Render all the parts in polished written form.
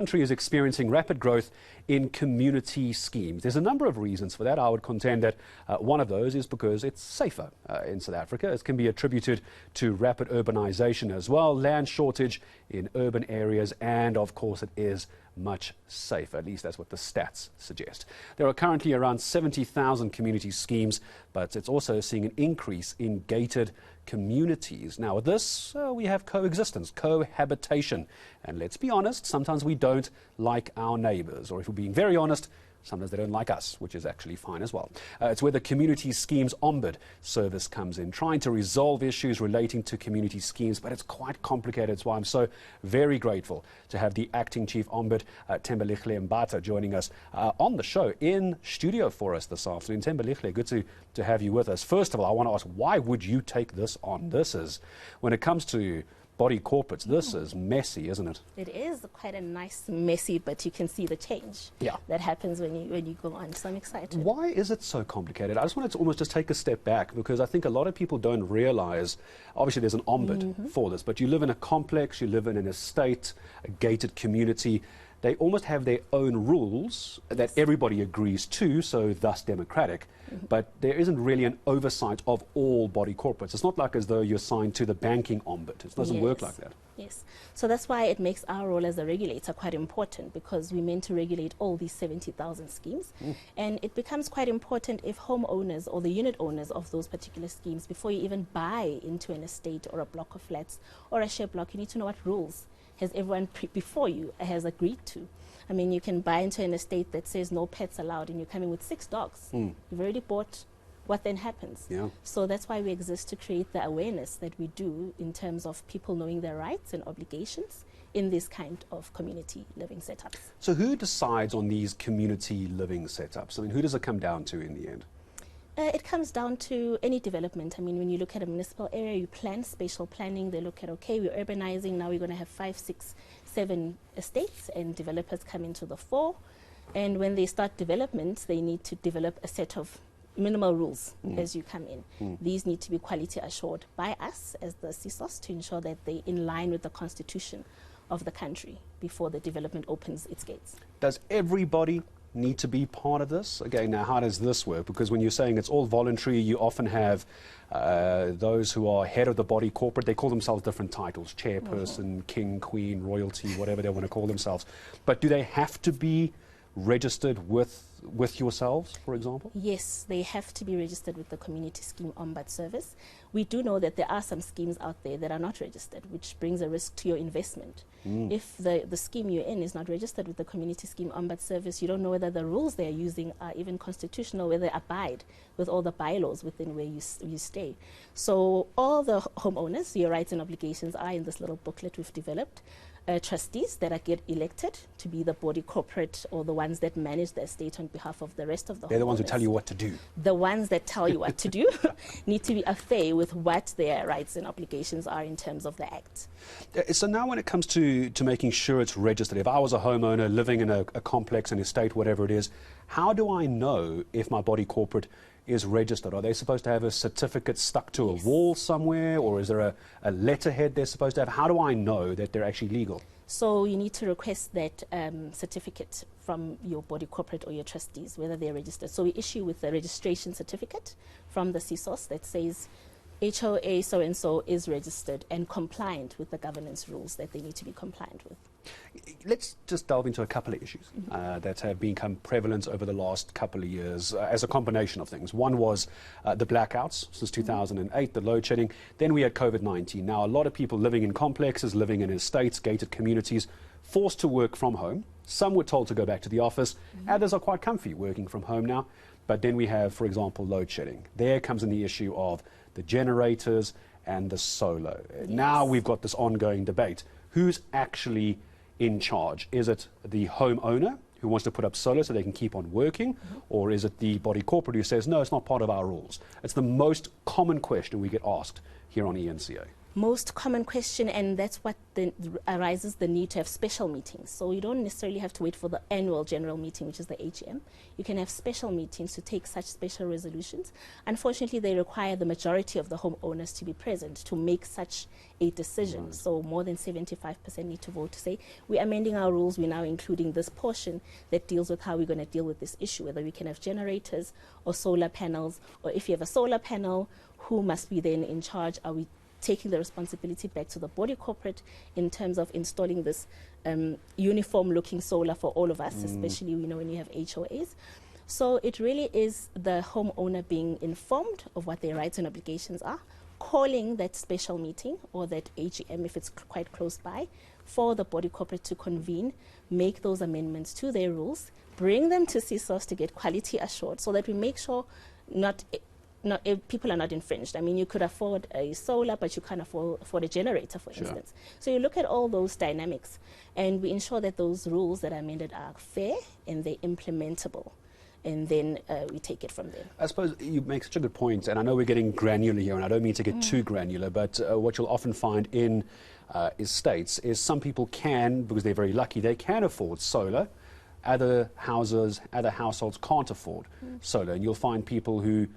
Country is experiencing rapid growth in community schemes. There's a number of reasons for that. I would contend that one of those is because it's safer in South Africa. It can be attributed to rapid urbanisation as well, land shortage in urban areas, and of course it is much safer. At least that's what the stats suggest. There are currently around 70,000 community schemes, but it's also seeing an increase in gated communities. Now with this, we have coexistence, cohabitation. And let's be honest, sometimes we don't like our neighbours, or if we're being very honest, sometimes they don't like us, which is actually fine as well. It's where the Community Schemes Ombud service comes in, trying to resolve issues relating to community schemes, but it's quite complicated. That's why I'm so very grateful to have the Acting Chief Ombud, Thembelihle Mbatha, joining us on the show, in studio for us this afternoon. Thembelihle, good to have you with us. First of all, I want to ask, why would you take this on? This is, when it comes to body corporates, this is messy, isn't it? It is quite a nice messy, but you can see the change that happens when you go on. So I'm excited. Why is it so complicated? I just wanted to almost just take a step back, because I think a lot of people don't realize, obviously there's an ombud for this, but you live in a complex, you live in an estate, a gated community. They almost have their own rules that everybody agrees to, so thus democratic. But there isn't really an oversight of all body corporates. It's not like as though you're assigned to the banking ombud. It doesn't work like that. Yes. So that's why it makes our role as a regulator quite important, because we're meant to regulate all these 70,000 schemes. And it becomes quite important if homeowners or the unit owners of those particular schemes, before you even buy into an estate or a block of flats or a share block, you need to know what rules has everyone before you has agreed to. I mean, you can buy into an estate that says no pets allowed and you're coming with 6 dogs. You've already bought. What then happens? So that's why we exist, to create the awareness that we do in terms of people knowing their rights and obligations in this kind of community living setups. So who decides on these community living setups? I mean, who does it come down to in the end? It comes down to any development. I mean, when you look at a municipal area, you plan spatial planning. They look at, okay, we're urbanizing, now we're going to have 5, 6, 7 estates, and developers come into the fore. And when they start development, they need to develop a set of minimal rules as you come in. These need to be quality assured by us as the CSOS to ensure that they're in line with the constitution of the country before the development opens its gates. Does everybody need to be part of this? Again, now how does this work? Because when you're saying it's all voluntary, you often have those who are head of the body corporate, they call themselves different titles, chairperson, king, queen, royalty, whatever they want to call themselves. But do they have to be registered with yourselves, for example? Yes, they have to be registered with the Community Scheme Ombud service. We do know that there are some schemes out there that are not registered, which brings a risk to your investment. If the scheme you're in is not registered with the Community Scheme Ombud service, you don't know whether the rules they're using are even constitutional, whether they abide with all the bylaws within where you stay. So all the homeowners, your rights and obligations are in this little booklet we've developed. Trustees that get elected to be the body corporate, or the ones that manage the estate on behalf of the rest of the homeowners. They're the ones who tell you what to do. The ones that tell you what to do need to be affair with what their rights and obligations are in terms of the Act. So now when it comes to making sure it's registered, if I was a homeowner living in a complex, an estate, whatever it is, how do I know if my body corporate is registered? Are they supposed to have a certificate stuck to a wall somewhere, or is there a letterhead they're supposed to have? How do I know that they're actually legal? So you need to request that certificate from your body corporate or your trustees, whether they're registered. So we issue with a registration certificate from the CSOS that says HOA so-and-so is registered and compliant with the governance rules that they need to be compliant with. Let's just delve into a couple of issues that have become prevalent over the last couple of years as a combination of things. One was the blackouts since 2008, the load shedding. Then we had COVID-19. Now a lot of people living in complexes, living in estates, gated communities, forced to work from home. Some were told to go back to the office. Others are quite comfy working from home now. But then we have, for example, load shedding. There comes in the issue of the generators and the solar. Now we've got this ongoing debate. Who's actually in charge? Is it the homeowner who wants to put up solar so they can keep on working, or is it the body corporate who says, no, it's not part of our rules? It's the most common question we get asked here on eNCA. most common question, and that's what arises the need to have special meetings. So you don't necessarily have to wait for the annual general meeting, which is the AGM. You can have special meetings to take such special resolutions. Unfortunately, they require the majority of the homeowners to be present to make such a decision. Right. So more than 75% need to vote to say, we're amending our rules, we're now including this portion that deals with how we're going to deal with this issue, whether we can have generators or solar panels, or if you have a solar panel, who must be then in charge? Are we taking the responsibility back to the body corporate in terms of installing this uniform looking solar for all of us, especially when you have HOAs. So it really is the homeowner being informed of what their rights and obligations are, calling that special meeting or that AGM if it's quite close by, for the body corporate to convene, make those amendments to their rules, bring them to CSOS to get quality assured so that we make sure people are not infringed. I mean, you could afford a solar, but you can't afford a generator, for instance. So you look at all those dynamics, and we ensure that those rules that are amended are fair and they're implementable. And then we take it from there. I suppose you make such a good point, and I know we're getting granular here, and I don't mean to get too granular, but what you'll often find in estates is some people can, because they're very lucky, they can afford solar. Other households can't afford solar, and you'll find people who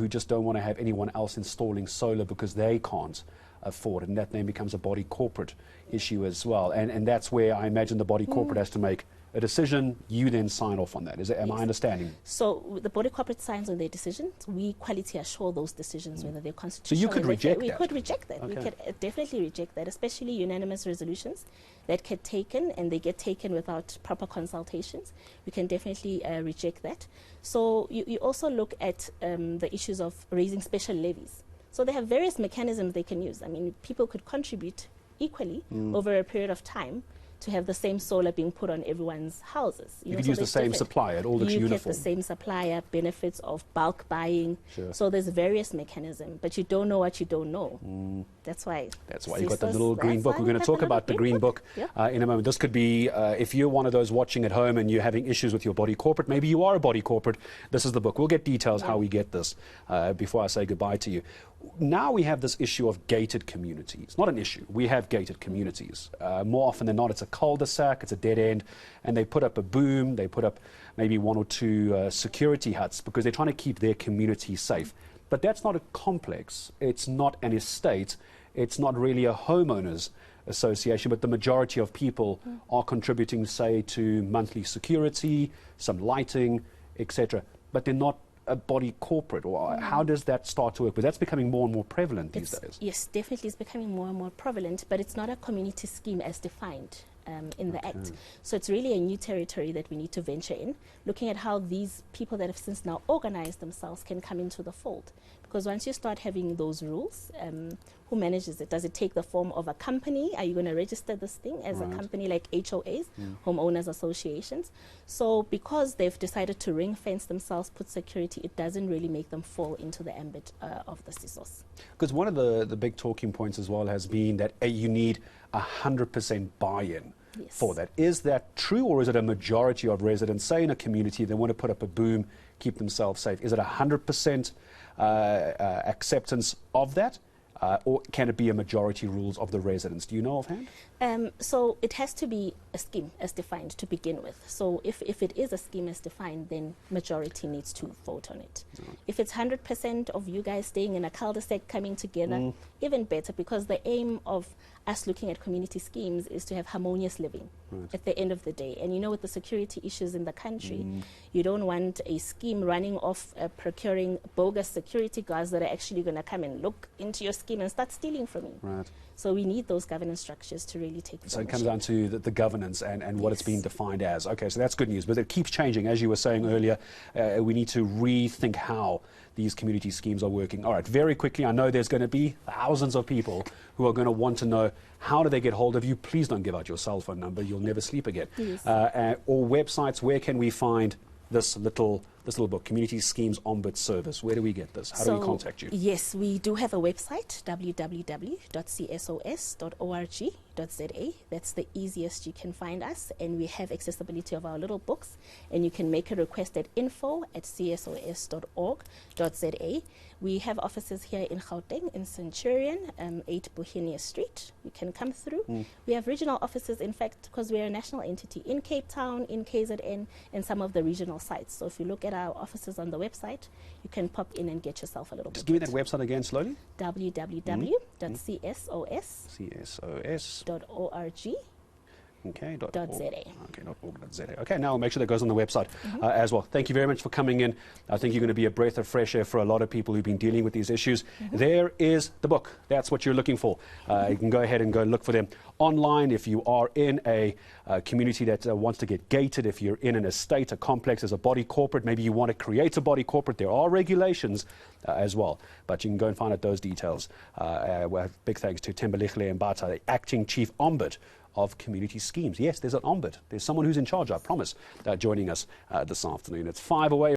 just don't want to have anyone else installing solar because they can't afford it, and that then becomes a body corporate issue as well. And that's where I imagine the body corporate has to make a decision. You then sign off on that. Am I understanding? So the body corporate signs on their decisions. We quality assure those decisions, whether they're constitutional. So you could reject that? We could reject that. Okay. We could definitely reject that, especially unanimous resolutions that get taken, and they get taken without proper consultations. We can definitely reject that. So you also look at the issues of raising special levies. So they have various mechanisms they can use. I mean, people could contribute equally over a period of time to have the same solar being put on everyone's houses. You could use the same supplier, it all looks uniform. You get the same supplier, benefits of bulk buying. Sure. So there's various mechanisms, but you don't know what you don't know. That's why you've got the little green book. We're going to talk about the green book in a moment. This could be, if you're one of those watching at home and you're having issues with your body corporate, maybe you are a body corporate, this is the book. We'll get details how we get this before I say goodbye to you. Now we have this issue of gated communities. Not an issue. We have gated communities. More often than not, it's a cul-de-sac, it's a dead end, and they put up a boom, they put up maybe one or two security huts because they're trying to keep their community safe. But that's not a complex. It's not an estate. It's not really a homeowners association, but the majority of people are contributing, say, to monthly security, some lighting, etc. But they're not a body corporate, or how does that start to work? But that's becoming more and more prevalent these days. Yes, definitely it's becoming more and more prevalent, but it's not a community scheme as defined in the Act. So it's really a new territory that we need to venture in, looking at how these people that have since now organized themselves can come into the fold. Because once you start having those rules, who manages it? Does it take the form of a company? Are you going to register this thing as a company like HOAs, homeowners associations? So because they've decided to ring fence themselves, put security, it doesn't really make them fall into the ambit of the CSOS. Because one of the big talking points as well has been that you need 100% buy-in. Yes. For that. Is that true, or is it a majority of residents, say in a community, they want to put up a boom, keep themselves safe? Is it 100% acceptance of that, or can it be a majority rules of the residents? Do you know offhand? So it has to be a scheme as defined to begin with. So if it is a scheme as defined, then majority needs to vote on it. If it's 100% of you guys staying in a cul-de-sac coming together, even better, because the aim of us looking at community schemes is to have harmonious living at the end of the day. And with the security issues in the country, you don't want a scheme running off procuring bogus security guards that are actually going to come and look into your scheme and start stealing from you. Right. So we need those governance structures to really take So it comes down to the governance and what it's being defined as. Okay, so that's good news, but it keeps changing. As you were saying earlier, we need to rethink how these community schemes are working. All right, very quickly, I know there's going to be thousands of people who are going to want to know, how do they get hold of you? Please don't give out your cell phone number. You'll never sleep again. Yes. Or websites, where can we find this little this little book, Community Schemes Ombud Service. Where do we get this? How do we contact you? Yes, we do have a website, www.csos.org.za. That's the easiest you can find us, and we have accessibility of our little books, and you can make a request at info@csos.org.za. We have offices here in Gauteng, in Centurion, 8 Bohenia Street. You can come through. We have regional offices, in fact, because we're a national entity, in Cape Town, in KZN, and some of the regional sites. So if you look at our offices on the website, you can pop in and get yourself a little Just booklet. give me that website again slowly. www.csos.org. Okay, .za. Okay, now I'll make sure that goes on the website as well. Thank you very much for coming in. I think you're going to be a breath of fresh air for a lot of people who've been dealing with these issues. There is the book. That's what you're looking for. You can go ahead and go look for them online. If you are in a community that wants to get gated, if you're in an estate, a complex, as a body corporate, maybe you want to create a body corporate, there are regulations as well. But you can go and find out those details. Big thanks to Thembelihle Mbatha, the Acting Chief Ombud of community schemes. Yes, there's an ombud. There's someone who's in charge, I promise, joining us this afternoon. It's 5 away.